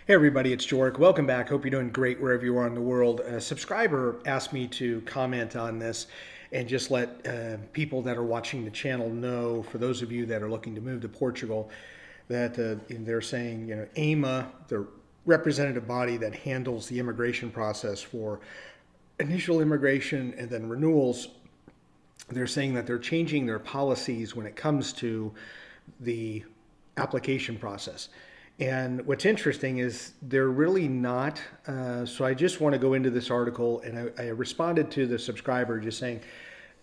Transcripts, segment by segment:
Hey everybody, it's Joric. Welcome back. Hope you're doing great wherever you are in the world. A subscriber asked me to comment on this and just let people that are watching the channel know, for those of you that are looking to move to Portugal, that they're saying, AIMA, the representative body that handles the immigration process for initial immigration and then renewals, they're saying that they're changing their policies when it comes to the application process. And what's interesting is they're really not. So I just want to go into this article, and I responded to the subscriber just saying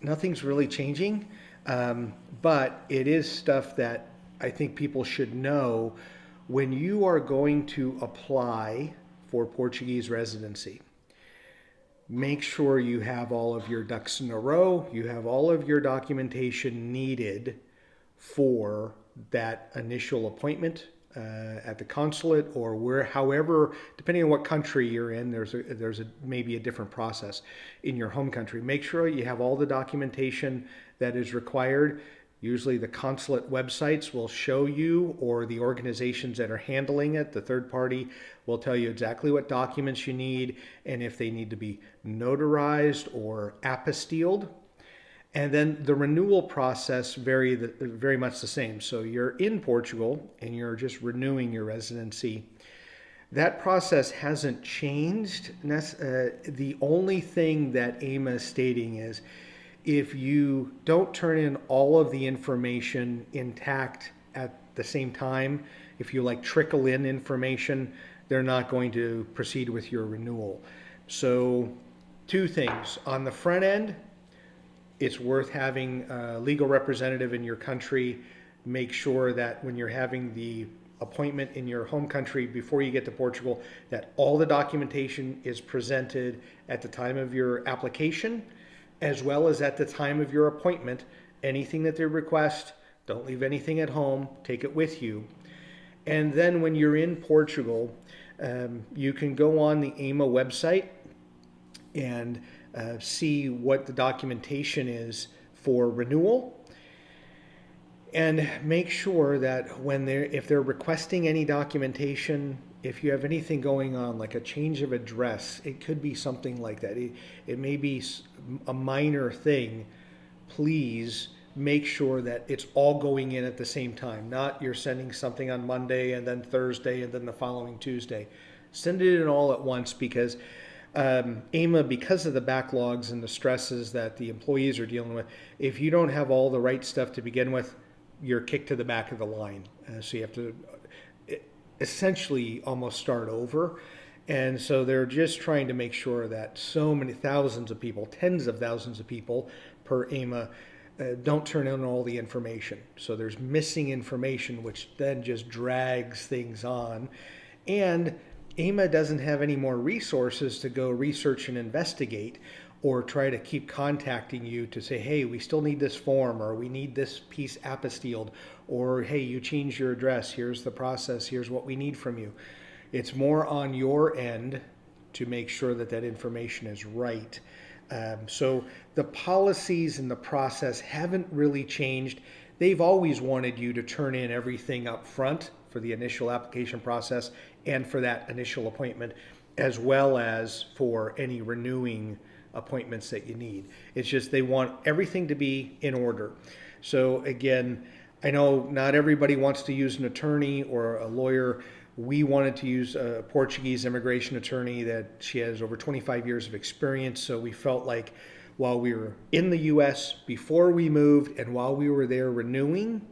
nothing's really changing, but it is stuff that I think people should know when you are going to apply for Portuguese residency. Make sure you have all of your ducks in a row, you have all of your documentation needed for that initial appointment at the consulate or however, depending on what country you're in, there's maybe a different process in your home country. Make sure you have all the documentation that is required. Usually the consulate websites will show you, or the organizations that are handling it, the third party, will tell you exactly what documents you need and if they need to be notarized or apostilled. And then the renewal process very much the same. So you're in Portugal and you're just renewing your residency. That process hasn't changed. The only thing that AIMA is stating is if you don't turn in all of the information intact at the same time, if you trickle in information, they're not going to proceed with your renewal. So two things. On the front end, it's worth having a legal representative in your country. Make sure that when you're having the appointment in your home country before you get to Portugal, that all the documentation is presented at the time of your application, as well as at the time of your appointment. Anything that they request, don't leave anything at home, take it with you. And then when you're in Portugal, you can go on the AIMA website and see what the documentation is for renewal, and make sure that if they're requesting any documentation, if you have anything going on like a change of address, it could be something like that. It may be a minor thing. Please make sure that it's all going in at the same time. Not you're sending something on Monday and then Thursday and then the following Tuesday. Send it in all at once, because AIMA, because of the backlogs and the stresses that the employees are dealing with, if you don't have all the right stuff to begin with, you're kicked to the back of the line. So you have to essentially almost start over. And so they're just trying to make sure that so many thousands of people, tens of thousands of people per AIMA, don't turn in all the information. So there's missing information, which then just drags things on. And AIMA doesn't have any more resources to go research and investigate, or try to keep contacting you to say, hey, we still need this form, or we need this piece apostilled, or hey, you changed your address, here's the process, here's what we need from you. It's more on your end to make sure that that information is right. So the policies and the process haven't really changed. They've always wanted you to turn in everything up front for the initial application process and for that initial appointment, as well as for any renewing appointments that you need. It's just they want everything to be in order. So again, I know not everybody wants to use an attorney or a lawyer. We wanted to use a Portuguese immigration attorney that she has over 25 years of experience. So we felt like while we were in the US before we moved and while we were there renewing,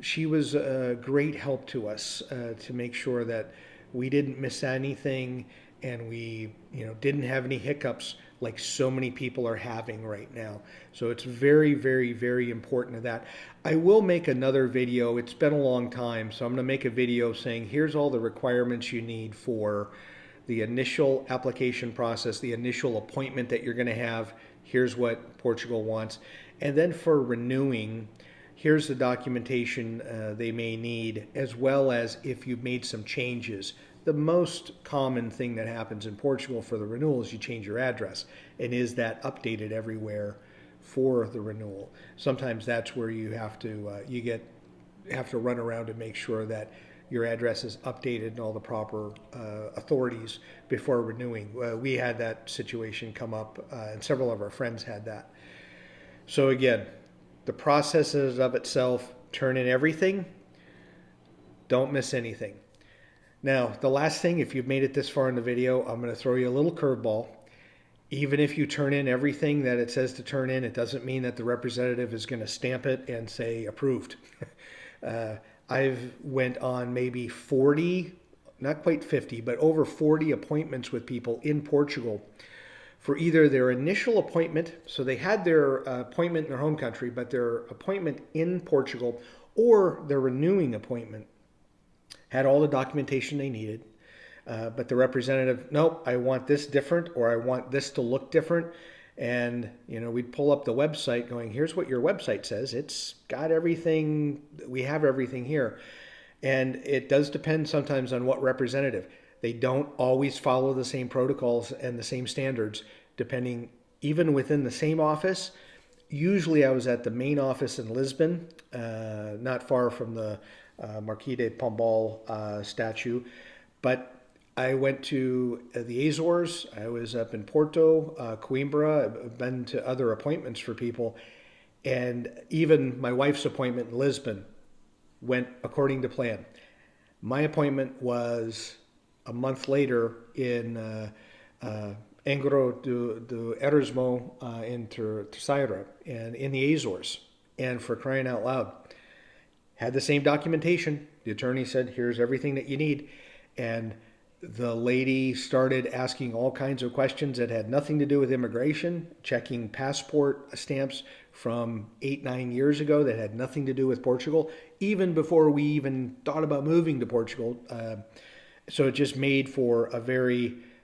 she was a great help to us to make sure that we didn't miss anything and we didn't have any hiccups like so many people are having right now. So it's very, very, very important to that. I will make another video. It's been a long time, so I'm going to make a video saying here's all the requirements you need for the initial application process, the initial appointment that you're going to have. Here's what Portugal wants. And then for renewing, here's the documentation they may need, as well as if you've made some changes. The most common thing that happens in Portugal for the renewal is you change your address. And is that updated everywhere for the renewal? Sometimes that's where you have to run around and make sure that your address is updated and all the proper authorities before renewing. We had that situation come up, and several of our friends had that. So again, the process is of itself, turn in everything, don't miss anything. Now, the last thing, if you've made it this far in the video, I'm going to throw you a little curveball. Even if you turn in everything that it says to turn in, it doesn't mean that the representative is going to stamp it and say approved. I've went on maybe 40, not quite 50, but over 40 appointments with people in Portugal for either their initial appointment, so they had their appointment in their home country, but their appointment in Portugal, or their renewing appointment, had all the documentation they needed. But the representative, nope, I want this different, or I want this to look different. And, we'd pull up the website going, here's what your website says. It's got everything. We have everything here. And it does depend sometimes on what representative. They don't always follow the same protocols and the same standards, depending, even within the same office. Usually I was at the main office in Lisbon, not far from the Marquis de Pombal statue. But I went to the Azores. I was up in Porto, Coimbra. I've been to other appointments for people. And even my wife's appointment in Lisbon went according to plan. My appointment was a month later in Angro do Erasmo in Terceira, and in the Azores. And for crying out loud, had the same documentation. The attorney said, here's everything that you need. And the lady started asking all kinds of questions that had nothing to do with immigration, checking passport stamps from 8-9 years ago that had nothing to do with Portugal, even before we even thought about moving to Portugal. So it just made for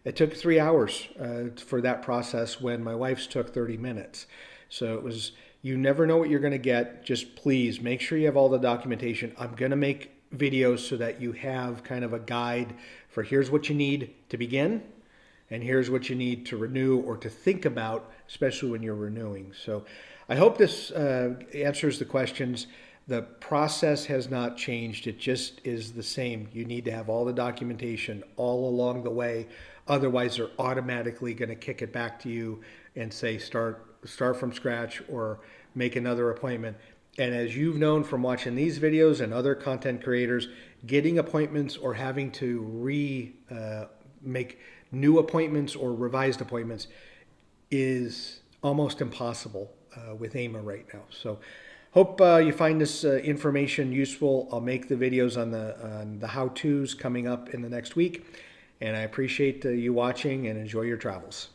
it took 3 hours for that process when my wife's took 30 minutes. So it was, you never know what you're going to get. Just please make sure you have all the documentation. I'm going to make videos so that you have kind of a guide for here's what you need to begin, and here's what you need to renew or to think about, especially when you're renewing. So I hope this answers the questions. The process has not changed. It just is the same. You need to have all the documentation all along the way. Otherwise, they're automatically going to kick it back to you and say start from scratch or make another appointment. And as you've known from watching these videos and other content creators, getting appointments or having to make new appointments or revised appointments is almost impossible with AIMA right now. So hope you find this information useful. I'll make the videos on the how-tos coming up in the next week. And I appreciate you watching, and enjoy your travels.